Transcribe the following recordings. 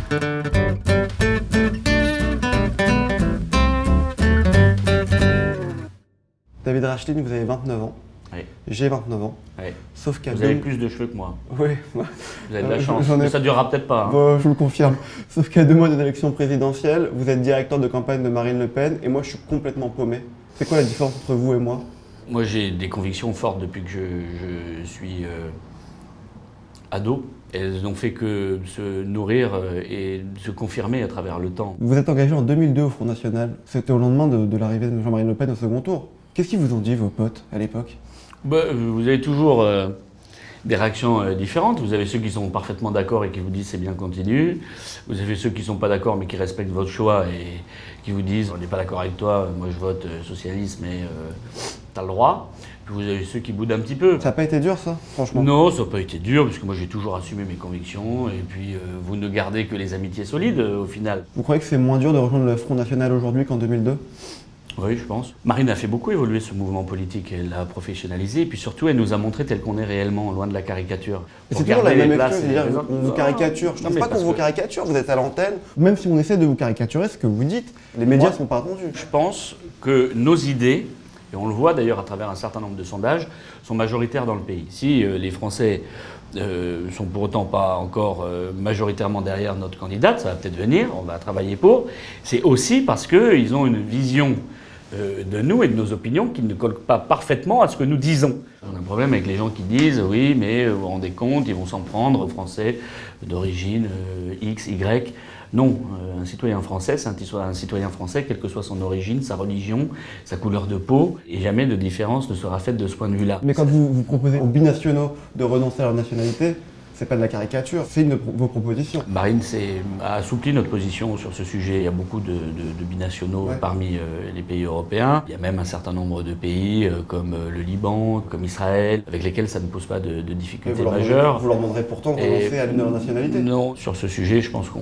David Racheline, vous avez 29 ans. Oui. J'ai 29 ans. Oui. Sauf qu'à Vous avez plus de cheveux que moi. Oui. Vous avez de la chance. J'en ai- Mais ça durera peut-être pas. Hein. Bon, je vous le confirme. Sauf qu'à 2 mois d'une élection présidentielle, vous êtes directeur de campagne de Marine Le Pen et moi je suis complètement paumé. C'est quoi la différence entre vous et moi? Moi, j'ai des convictions fortes depuis que je suis ado. Elles n'ont fait que se nourrir et se confirmer à travers le temps. Vous êtes engagé en 2002 au Front National. C'était au lendemain de l'arrivée de Jean-Marie Le Pen au second tour. Qu'est-ce qu'ils vous ont dit, vos potes, à l'époque? Vous avez toujours des réactions différentes. Vous avez ceux qui sont parfaitement d'accord et qui vous disent c'est bien, continue. Vous avez ceux qui ne sont pas d'accord mais qui respectent votre choix et qui vous disent on n'est pas d'accord avec toi, moi je vote socialiste mais t'as le droit. Puis vous avez ceux qui boudent un petit peu. Ça n'a pas été dur, ça, franchement? Non, ça n'a pas été dur parce que moi j'ai toujours assumé mes convictions et puis vous ne gardez que les amitiés solides au final. Vous croyez que c'est moins dur de rejoindre le Front National aujourd'hui qu'en 2002? Oui, je pense. Marine a fait beaucoup évoluer ce mouvement politique, elle l'a professionnalisé et puis surtout elle nous a montré tel qu'on est réellement, loin de la caricature. C'est toujours la même excuse, et les c'est-à-dire raisons. on vous caricature. Je ne Non, trouve mais pas qu'on parce vous que- caricature, vous êtes à l'antenne. Même si on essaie de vous caricaturer, ce que vous dites, les médias ne sont pas attendus. Je pense que nos idées, et on le voit d'ailleurs à travers un certain nombre de sondages, sont majoritaires dans le pays. Si les Français sont pour autant pas encore majoritairement derrière notre candidate, ça va peut-être venir, on va travailler pour, c'est aussi parce qu'ils ont une vision de nous et de nos opinions qui ne collent pas parfaitement à ce que nous disons. On a un problème avec les gens qui disent oui, mais vous vous rendez compte, ils vont s'en prendre aux Français d'origine X, Y. Non, un citoyen français, c'est un citoyen français, quelle que soit son origine, sa religion, sa couleur de peau, et jamais de différence ne sera faite de ce point de vue-là. Mais quand vous proposez aux binationaux de renoncer à leur nationalité, c'est pas de la caricature, c'est une de vos propositions. Marine a assoupli notre position sur ce sujet. Il y a beaucoup de binationaux parmi les pays européens. Il y a même un certain nombre de pays comme le Liban, comme Israël, avec lesquels ça ne pose pas de difficultés majeures. Vous leur demanderez pourtant de renoncer à l'une de leur nationalité. Non, sur ce sujet, je pense qu'on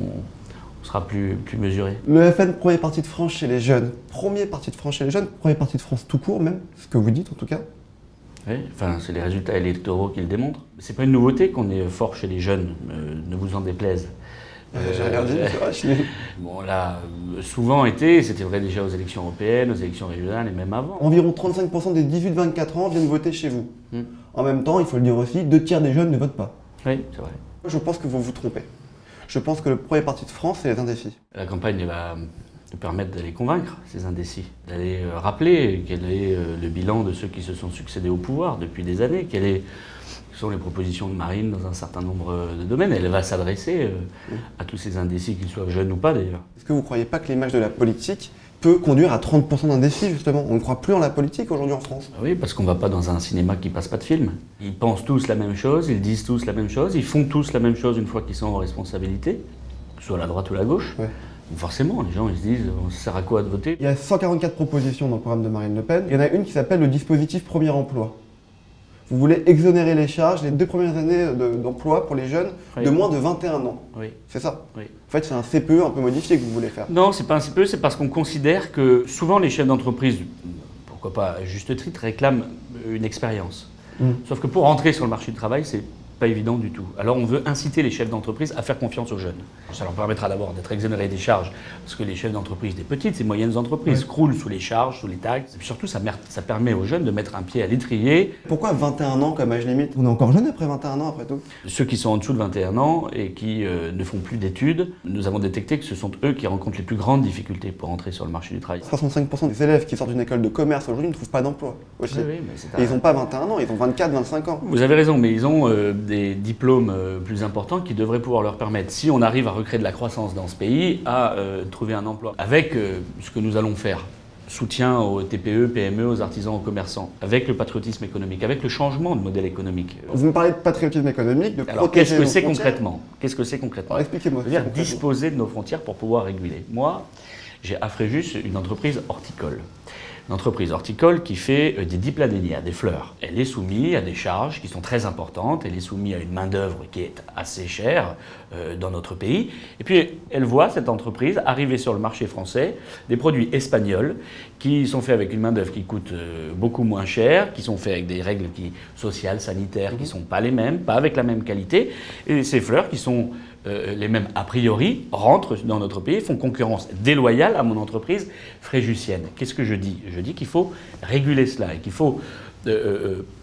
sera plus mesuré. Le FN, premier parti de France chez les jeunes. Premier parti de France chez les jeunes, premier parti de France tout court même, ce que vous dites en tout cas. Oui, enfin, c'est les résultats électoraux qui le démontrent. C'est pas une nouveauté qu'on est fort chez les jeunes, ne vous en déplaise. J'ai rien dit, c'est vrai. Bon, là, souvent été, c'était vrai déjà aux élections européennes, aux élections régionales et même avant. Environ 35% des 18-24 ans viennent voter chez vous. En même temps, il faut le dire aussi, 2 tiers des jeunes ne votent pas. Oui, c'est vrai. Je pense que vous vous trompez. Je pense que le premier parti de France, c'est les indécis. La campagne va nous permettre d'aller convaincre ces indécis, d'aller rappeler quel est le bilan de ceux qui se sont succédés au pouvoir depuis des années, quelles sont les propositions de Marine dans un certain nombre de domaines. Elle va s'adresser à tous ces indécis, qu'ils soient jeunes ou pas d'ailleurs. Est-ce que vous ne croyez pas que l'image de la politique peut conduire à 30% d'indécis justement? On ne croit plus en la politique aujourd'hui en France. Oui, parce qu'on ne va pas dans un cinéma qui passe pas de film. Ils pensent tous la même chose, ils disent tous la même chose, ils font tous la même chose une fois qu'ils sont en responsabilité, soit la droite ou la gauche. Ouais. Donc forcément, les gens ils se disent ça sert à quoi de voter? Il y a 144 propositions dans le programme de Marine Le Pen. Il y en a une qui s'appelle le dispositif Premier Emploi. Vous voulez exonérer les charges les 2 premières années d'emploi pour les jeunes de moins de 21 ans. Oui. C'est ça? Oui. En fait, c'est un CPE un peu modifié que vous voulez faire. Non, c'est pas un CPE, c'est parce qu'on considère que souvent les chefs d'entreprise, pourquoi pas à juste titre, réclament une expérience. Sauf que pour entrer sur le marché du travail, c'est pas évident du tout. Alors on veut inciter les chefs d'entreprise à faire confiance aux jeunes. Ça leur permettra d'abord d'être exonérés des charges, parce que les chefs d'entreprise des petites et moyennes entreprises croulent sous les charges, sous les taxes. Et puis surtout, ça permet aux jeunes de mettre un pied à l'étrier. Pourquoi 21 ans comme âge limite? On est encore jeune après 21 ans après tout. Ceux qui sont en dessous de 21 ans et qui ne font plus d'études, nous avons détecté que ce sont eux qui rencontrent les plus grandes difficultés pour entrer sur le marché du travail. 65% des élèves qui sortent d'une école de commerce aujourd'hui ne trouvent pas d'emploi aussi. Oui, mais c'est Et ils n'ont pas 21 ans, ils ont 24, 25 ans. Vous avez raison, mais ils ont des diplômes plus importants qui devraient pouvoir leur permettre, si on arrive à recréer de la croissance dans ce pays, à trouver un emploi. Avec ce que nous allons faire, soutien aux TPE, PME, aux artisans, aux commerçants, avec le patriotisme économique, avec le changement de modèle économique. Vous me parlez de patriotisme économique, de Alors protéger qu'est-ce que nos c'est frontières. concrètement? Qu'est-ce que c'est concrètement? Alors expliquez-moi. Ça veut dire disposer de nos frontières pour pouvoir réguler. Moi, j'ai à Fréjus une entreprise horticole. Une entreprise horticole qui fait des dipladénias, des fleurs. Elle est soumise à des charges qui sont très importantes, elle est soumise à une main-d'œuvre qui est assez chère dans notre pays. Et puis, elle voit, cette entreprise, arriver sur le marché français des produits espagnols qui sont faits avec une main-d'œuvre qui coûte beaucoup moins cher, qui sont faits avec des règles sociales, sanitaires, qui ne sont pas les mêmes, pas avec la même qualité. Et ces fleurs qui sont les mêmes a priori, rentrent dans notre pays, font concurrence déloyale à mon entreprise fréjussienne. Qu'est-ce que je dis? Je dis qu'il faut réguler cela et qu'il faut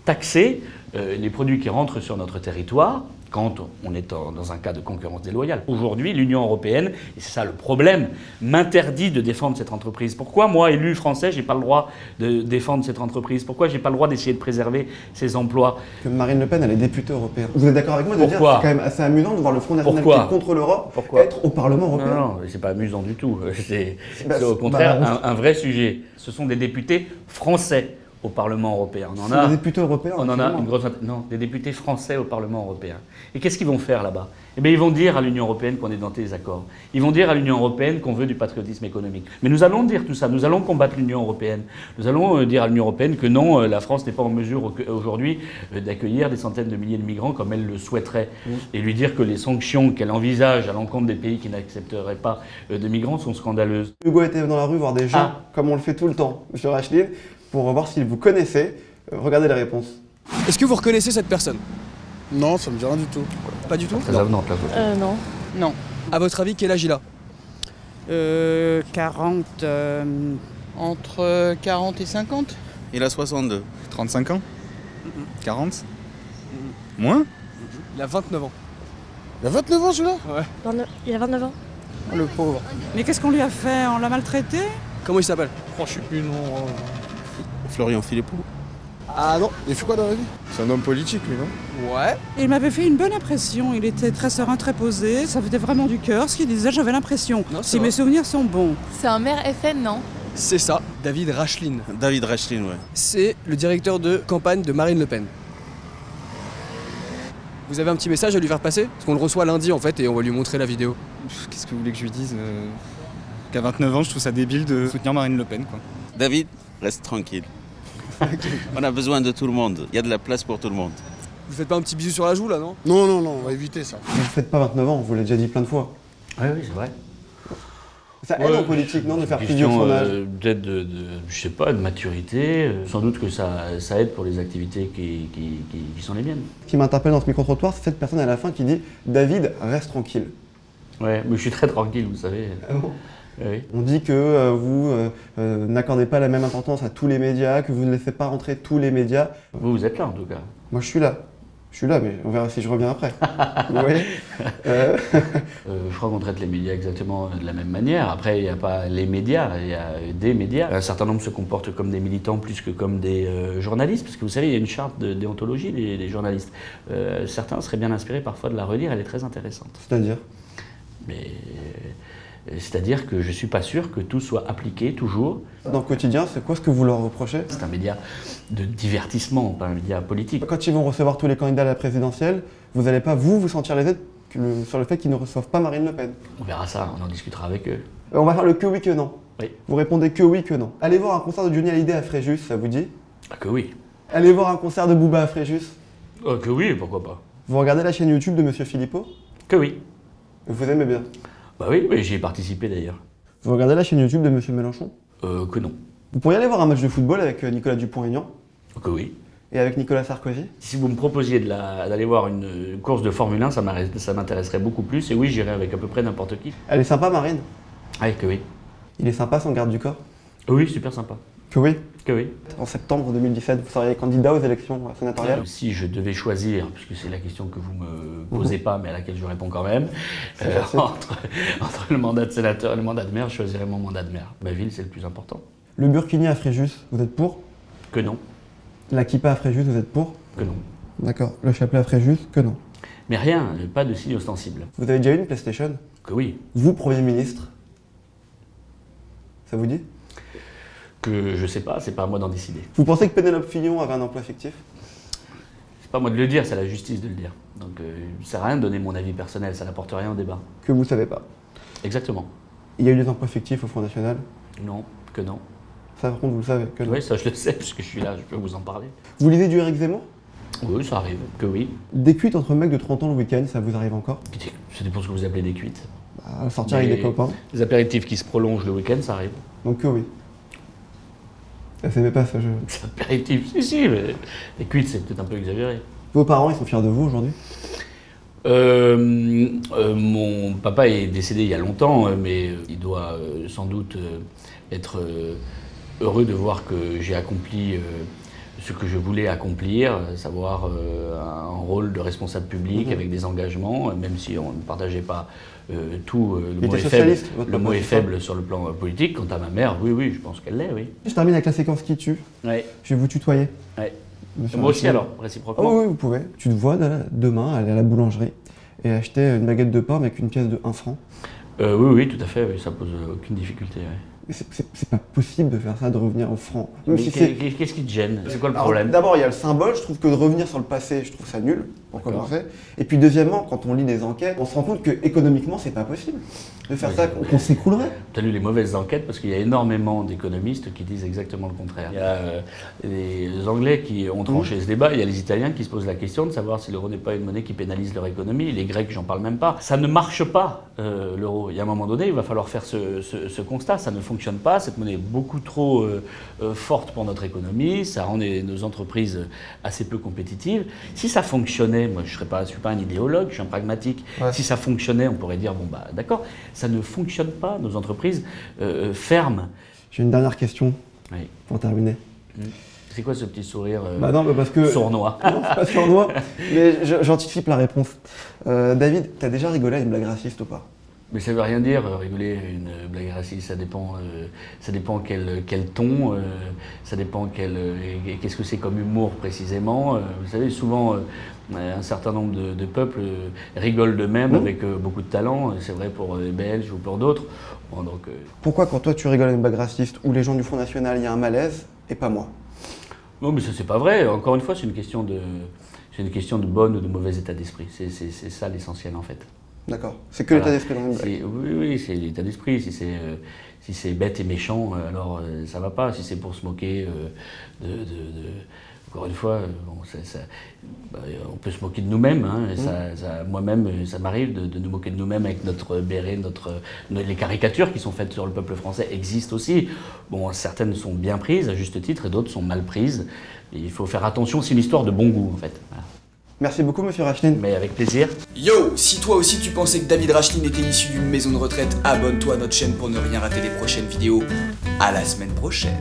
taxer les produits qui rentrent sur notre territoire quand on est dans un cas de concurrence déloyale. Aujourd'hui, l'Union européenne, et c'est ça le problème, m'interdit de défendre cette entreprise. Pourquoi, moi, élu français, j'ai pas le droit de défendre cette entreprise? Pourquoi j'ai pas le droit d'essayer de préserver ces emplois? Que Marine Le Pen, elle est députée européenne. Vous êtes d'accord avec moi de dire que Pourquoi? c'est quand même assez amusant de voir le Front National Pourquoi? qui est contre l'Europe Pourquoi? être au Parlement européen? Non, non, c'est pas amusant du tout. C'est Bah, au contraire bah, un vrai sujet. Ce sont des députés français au Parlement européen. On en C'est a, des députés européens. on en a absolument. une grosse... Non, des députés français au Parlement européen. Et qu'est-ce qu'ils vont faire là-bas? Eh bien, ils vont dire à l'Union européenne qu'on est dans des accords. Ils vont dire à l'Union européenne qu'on veut du patriotisme économique. Mais nous allons dire tout ça. Nous allons combattre l'Union européenne. Nous allons dire à l'Union européenne que non, la France n'est pas en mesure aujourd'hui d'accueillir des centaines de milliers de migrants comme elle le souhaiterait. Et lui dire que les sanctions qu'elle envisage à l'encontre des pays qui n'accepteraient pas de migrants sont scandaleuses. Hugo était dans la rue voir des gens, comme on le fait tout le temps, monsieur Rachline, pour voir s'ils vous connaissaient. Regardez les réponses. Est-ce que vous reconnaissez cette personne? Non, ça me dit rien du tout. Pas du tout? Très avenante la photo. Non. Non. À votre avis, quel âge il a? 40. Entre 40 et 50. Il a 62. 35 ans 40 Moins Il a 29 ans. Il a 29 ans celui-là Il a 29 ans. Le pauvre. Mais qu'est-ce qu'on lui a fait? On l'a maltraité? Comment il s'appelle? Oh, je sais plus, non. Florian Philippot. Ah non. Il fait quoi dans la vie C'est un homme politique, lui, non Ouais. Il m'avait fait une bonne impression. Il était très serein, très posé. Ça venait vraiment du cœur. Ce qu'il disait, j'avais l'impression. Non, c'est Si vrai. mes souvenirs sont bons. C'est un maire FN, non? C'est ça, David Rachline. David Rachlin, ouais. C'est le directeur de campagne de Marine Le Pen. Vous avez un petit message à lui faire passer? Parce qu'on le reçoit lundi en fait et on va lui montrer la vidéo. Qu'est-ce que vous voulez que je lui dise Qu'à 29 ans, je trouve ça débile de soutenir Marine Le Pen, quoi. David, reste tranquille. On a besoin de tout le monde. Il y a de la place pour tout le monde. Vous faites pas un petit bisou sur la joue là, non? Non, non, non, on va éviter ça. Vous ne faites pas 29 ans, vous l'avez déjà dit plein de fois. Oui, oui, c'est vrai. Ça aide en politique, non, de faire plus vieux que Question son âge? peut-être je sais pas, de maturité. Sans doute que ça aide pour les activités qui sont les miennes. Ce qui m'interpelle dans ce micro-trottoir, c'est cette personne à la fin qui dit « David, reste tranquille Ouais, mais je suis très tranquille, vous savez. ». Oui. On dit que vous n'accordez pas la même importance à tous les médias, que vous ne laissez pas rentrer tous les médias. Vous êtes là, en tout cas. Moi, je suis là. Je suis là, mais on verra si je reviens après. Vous voyez Je crois qu'on traite les médias exactement de la même manière. Après, il n'y a pas les médias, il y a des médias. Un certain nombre se comportent comme des militants plus que comme des journalistes, parce que vous savez, il y a une charte de déontologie des journalistes. Certains seraient bien inspirés parfois de la relire, elle est très intéressante. C'est-à-dire? Mais c'est-à-dire que je ne suis pas sûr que tout soit appliqué toujours. Dans le quotidien, c'est quoi ce que vous leur reprochez? C'est un média de divertissement, pas un média politique. Quand ils vont recevoir tous les candidats à la présidentielle, vous n'allez pas, vous sentir les aides sur le fait qu'ils ne reçoivent pas Marine Le Pen. On verra ça, on en discutera avec eux. On va faire le que oui, que non. Oui. Vous répondez que oui, que non. Allez voir un concert de Johnny Hallyday à Fréjus, ça vous dit? Ah, que oui. Allez voir un concert de Booba à Fréjus. Que oui, pourquoi pas. Vous regardez la chaîne YouTube de Monsieur Philippot? Que oui. Vous aimez bien. Bah oui, oui, j'y ai participé d'ailleurs. Vous regardez la chaîne YouTube de Monsieur Mélenchon? Que non. Vous pourriez aller voir un match de football avec Nicolas Dupont-Aignan Que oui. et avec Nicolas Sarkozy? Si vous me proposiez d'aller voir une course de Formule 1, ça m'intéresserait beaucoup plus. Et oui, j'irais avec à peu près n'importe qui. Elle est sympa, Marine? Ah, que oui. Il est sympa, son garde du corps? Oui, super sympa. Que oui. Que oui. En septembre 2017, vous seriez candidat aux élections sénatoriales? Si je devais choisir, puisque c'est la question que vous me posez pas, mais à laquelle je réponds quand même, entre le mandat de sénateur et le mandat de maire, je choisirais mon mandat de maire. Ma ville, c'est le plus important. Le burkini à Fréjus, vous êtes pour? Que non. La kippa à Fréjus, vous êtes pour? Que non. D'accord. Le chapelet à Fréjus, que non. Mais rien, pas de signe ostensible. Vous avez déjà eu une PlayStation? Que oui. Vous, Premier ministre? Ça vous dit? Que je sais pas, c'est pas à moi d'en décider. Vous pensez que Pénélope Fillon avait un emploi fictif? C'est pas à moi de le dire, c'est à la justice de le dire. Donc ça sert à rien de donner mon avis personnel, ça n'apporte rien au débat. Que vous savez pas. Exactement. Il y a eu des emplois fictifs au Front National? Non, que non. Ça, par contre, vous le savez, que non. Oui, ça je le sais, puisque je suis là, je peux vous en parler. Vous lisez du Éric Zemmour? Oui, ça arrive, que oui. Des cuites entre mecs de 30 ans le week-end, ça vous arrive encore? Ça dépend ce que vous appelez des cuites. Bah, sortir avec des copains. Les apéritifs qui se prolongent le week-end, ça arrive. Donc que oui. Ça s'aimait pas ce jeu. Les apéritifs, si, mais les cuites, c'est peut-être un peu exagéré. Vos parents, ils sont fiers de vous aujourd'hui? Mon papa est décédé il y a longtemps, mais il doit sans doute être heureux de voir que j'ai accompli ce que je voulais accomplir, savoir un rôle de responsable public avec des engagements, même si on ne partageait pas tout. Le mot est faible sur le plan politique. Quant à ma mère, oui, je pense qu'elle l'est, oui. Je termine avec la séquence qui tue. Ouais. Je vais vous tutoyer. Ouais. Monsieur Moi aussi Rachel. alors, réciproquement. Oh oui, vous pouvez. Tu te vois demain aller à la boulangerie et acheter une baguette de pain avec une pièce de 1 franc. Oui, tout à fait, oui, ça pose aucune difficulté. Ouais. Mais c'est pas possible de faire ça, de revenir au franc. Mais Même si qu'est-ce qui te gêne? C'est quoi le Alors, problème? d'abord, il y a le symbole, je trouve que de revenir sur le passé, je trouve ça nul, pour commencer. Et puis deuxièmement, quand on lit des enquêtes, on se rend compte que économiquement, c'est pas possible de faire ça, qu'on s'écroulerait. Tu as lu les mauvaises enquêtes parce qu'il y a énormément d'économistes qui disent exactement le contraire. Il y a les Anglais qui ont tranché ce débat, il y a les Italiens qui se posent la question de savoir si l'euro n'est pas une monnaie qui pénalise leur économie, les Grecs, j'en parle même pas. Ça ne marche pas, l'euro. Il y a un moment donné, il va falloir faire ce constat, ça ne fonctionne pas, cette monnaie est beaucoup trop forte pour notre économie, ça rend nos entreprises assez peu compétitives. Si ça fonctionnait, moi je ne suis pas un idéologue, je suis un pragmatique, si ça fonctionnait, on pourrait dire, bon bah d'accord, ça ne fonctionne pas, nos entreprises ferment. J'ai une dernière question pour terminer. C'est quoi ce petit sourire parce que sournois? Non, c'est pas sournois, mais j'anticipe la réponse. David, t'as déjà rigolé à une blague raciste ou pas? Mais ça veut rien dire, rigoler une blague raciste, ça dépend quel ton, ça dépend qu'est-ce que c'est comme humour précisément. Vous savez, souvent, un certain nombre de peuples rigolent d'eux-mêmes avec beaucoup de talent, c'est vrai pour les Belges ou pour d'autres. Bon, donc, Pourquoi quand toi tu rigoles à une blague raciste ou les gens du Front National, il y a un malaise, et pas moi? Non, mais ça c'est pas vrai, encore une fois, c'est une question de bon ou de mauvais état d'esprit, c'est ça l'essentiel en fait. D'accord. C'est que l'état d'esprit dans une blague. Oui, c'est l'état d'esprit. Si c'est bête et méchant, alors ça va pas. Si c'est pour se moquer encore une fois, on peut se moquer de nous-mêmes. Hein, moi-même, ça m'arrive de nous moquer de nous-mêmes avec notre béret, les caricatures qui sont faites sur le peuple français existent aussi. Bon, certaines sont bien prises à juste titre et d'autres sont mal prises. Et il faut faire attention. C'est une histoire de bon goût en fait. Voilà. Merci beaucoup, monsieur Rachlin. Mais avec plaisir. Yo, si toi aussi tu pensais que David Rachlin était issu d'une maison de retraite, abonne-toi à notre chaîne pour ne rien rater des prochaines vidéos. À la semaine prochaine.